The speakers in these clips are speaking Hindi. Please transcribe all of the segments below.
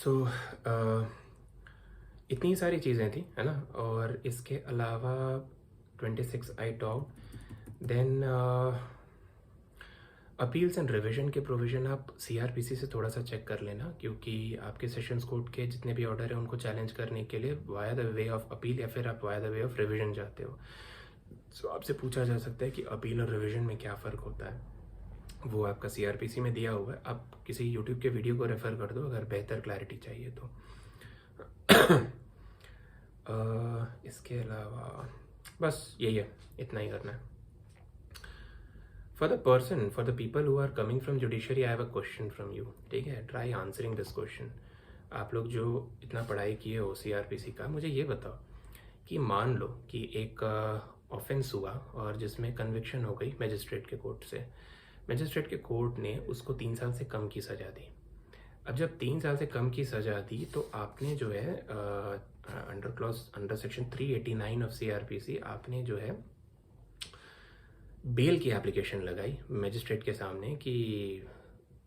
सो इतनी सारी चीज़ें थी, है ना। और इसके अलावा 26 I talk then appeals and revision के प्रोविज़न आप सीआरपीसी से थोड़ा सा चेक कर लेना, क्योंकि आपके सेशंस कोर्ट के जितने भी ऑर्डर हैं उनको चैलेंज करने के लिए via the way of appeal या फिर आप via the way of revision जाते हो। सो आपसे पूछा जा सकता है कि अपील और रिवीजन में क्या फ़र्क होता है। वो आपका सीआरपीसी में दिया हुआ है, आप किसी यूट्यूब के वीडियो को रेफ़र कर दो अगर बेहतर क्लैरिटी चाहिए तो। इसके अलावा बस यही है, इतना ही करना है। For the people who are coming from judiciary, I have a question from you. ठीक है, ट्राई आंसरिंग दिस क्वेश्चन। आप लोग जो इतना पढ़ाई किए हो सीआरपीसी का, मुझे ये बताओ कि मान लो कि एक ऑफेंस हुआ और जिसमें कन्विक्शन हो गई मजिस्ट्रेट के कोर्ट से। मजिस्ट्रेट के कोर्ट ने उसको 3 साल से कम की सज़ा दी। अब जब 3 साल से कम की सज़ा दी तो आपने जो है अंडर सेक्शन 389 ऑफ सीआरपीसी आपने जो है बेल की एप्लीकेशन लगाई मजिस्ट्रेट के सामने कि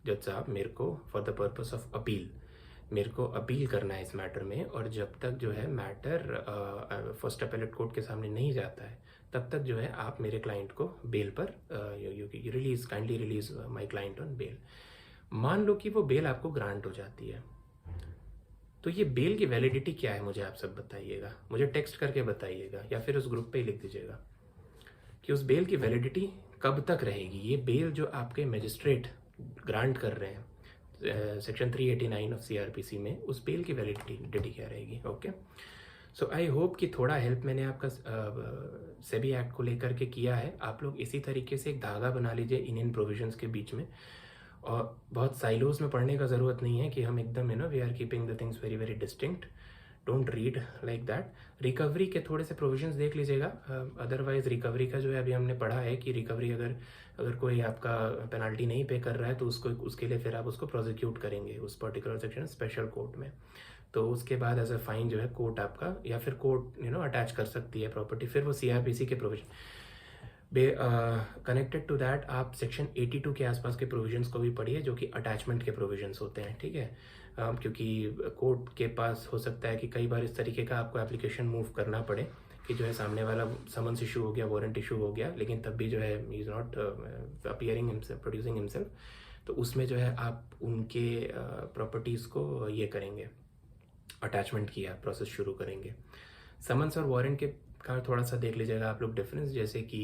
जज साहब, मेरे को for the purpose of appeal मेरे को अपील करना है इस मैटर में, और जब तक जो है मैटर फर्स्ट अपेलेट कोर्ट के सामने नहीं जाता है तब तक जो है आप मेरे क्लाइंट को बेल पर kindly release my client on bail. मान लो कि वो बेल आपको ग्रांट हो जाती है, तो ये बेल की वैलिडिटी क्या है मुझे आप सब बताइएगा, मुझे टेक्स्ट करके बताइएगा या फिर उस ग्रुप पे ही लिख दीजिएगा कि उस बेल की वैलिडिटी कब तक रहेगी। ये बेल जो आपके मजिस्ट्रेट ग्रांट कर रहे हैं सेक्शन 389 ऑफ सीआरपीसी में, उस बेल की वैलिडिटी क्या रहेगी। ओके, सो आई होप कि थोड़ा हेल्प मैंने आपका सेबी एक्ट को लेकर के किया है। आप लोग इसी तरीके से एक धागा बना लीजिए इन प्रोविजंस के बीच में, और बहुत साइलोज में पढ़ने का ज़रूरत नहीं है कि हम एकदम we are keeping the things very very distinct. Don't read like that. Recovery के थोड़े से प्रोविजंस देख लीजिएगा। अदरवाइज रिकवरी का जो है अभी हमने पढ़ा है कि रिकवरी अगर कोई आपका पेनल्टी नहीं पे कर रहा है तो उसके लिए फिर आप उसको प्रोसिक्यूट करेंगे उस पर्टिकुलर सेक्शन स्पेशल कोर्ट में। तो उसके बाद एज अ फाइन जो है कोर्ट आपका या फिर कोर्ट अटैच कर सकती है प्रॉपर्टी। फिर वो सीआरपीसी के प्रोविजन कनेक्टेड टू दैट आप सेक्शन 82 के आसपास के प्रोविजंस को भी पढ़िए, जो कि अटैचमेंट के प्रोविजंस होते हैं। ठीक है, क्योंकि कोर्ट के पास हो सकता है कि कई बार इस तरीके का आपको एप्लीकेशन मूव करना पड़े कि जो है सामने वाला समन्स इशू हो गया, वारंट इशू हो गया, लेकिन तब भी जो है he is not appearing himself, producing himself. तो उसमें जो है आप उनके प्रॉपर्टीज़ को ये करेंगे, अटैचमेंट किया प्रोसेस शुरू करेंगे। समन्स और वारंट के का थोड़ा सा देख लीजिएगा आप लोग डिफरेंस, जैसे कि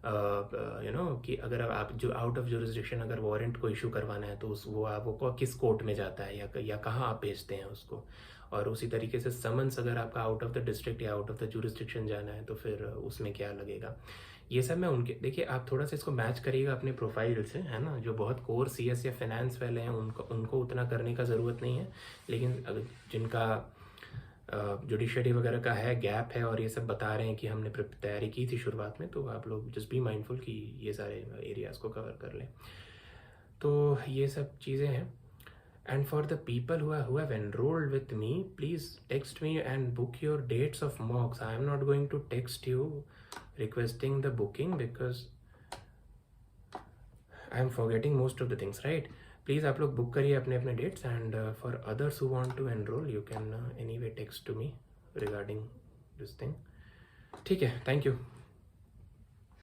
कि अगर आप जो आउट ऑफ जुरिस्डिक्शन अगर वारंट को इशू करवाना है तो वो किस कोर्ट में जाता है या कहाँ आप भेजते हैं उसको। और उसी तरीके से समन्स अगर आपका आउट ऑफ द डिस्ट्रिक्ट या आउट ऑफ द जुरिस्डिक्शन जाना है तो फिर उसमें क्या लगेगा। ये सब मैं उनके देखिए, आप थोड़ा सा इसको मैच करिएगा अपने प्रोफाइल से, है ना। जो बहुत कोर सीएस या फाइनेंस वाले हैं उनको उतना करने का ज़रूरत नहीं है, लेकिन अगर जिनका जुडिशरी वगैरह का है, गैप है, और ये सब बता रहे हैं कि हमने तैयारी की थी शुरुआत में, तो आप लोग जस्ट बी माइंडफुल कि ये सारे एरियाज़ को कवर कर लें। तो ये सब चीज़ें हैं। And for the people who have enrolled with me, please text me and book your dates of mocks. I am not going to text you requesting the booking because I am forgetting most of the things, right. Please आप लोग बुक करिए अपने अपने dates, and for others who want to enrol you can anyway text to me regarding this thing. ठीक है, थैंक यू।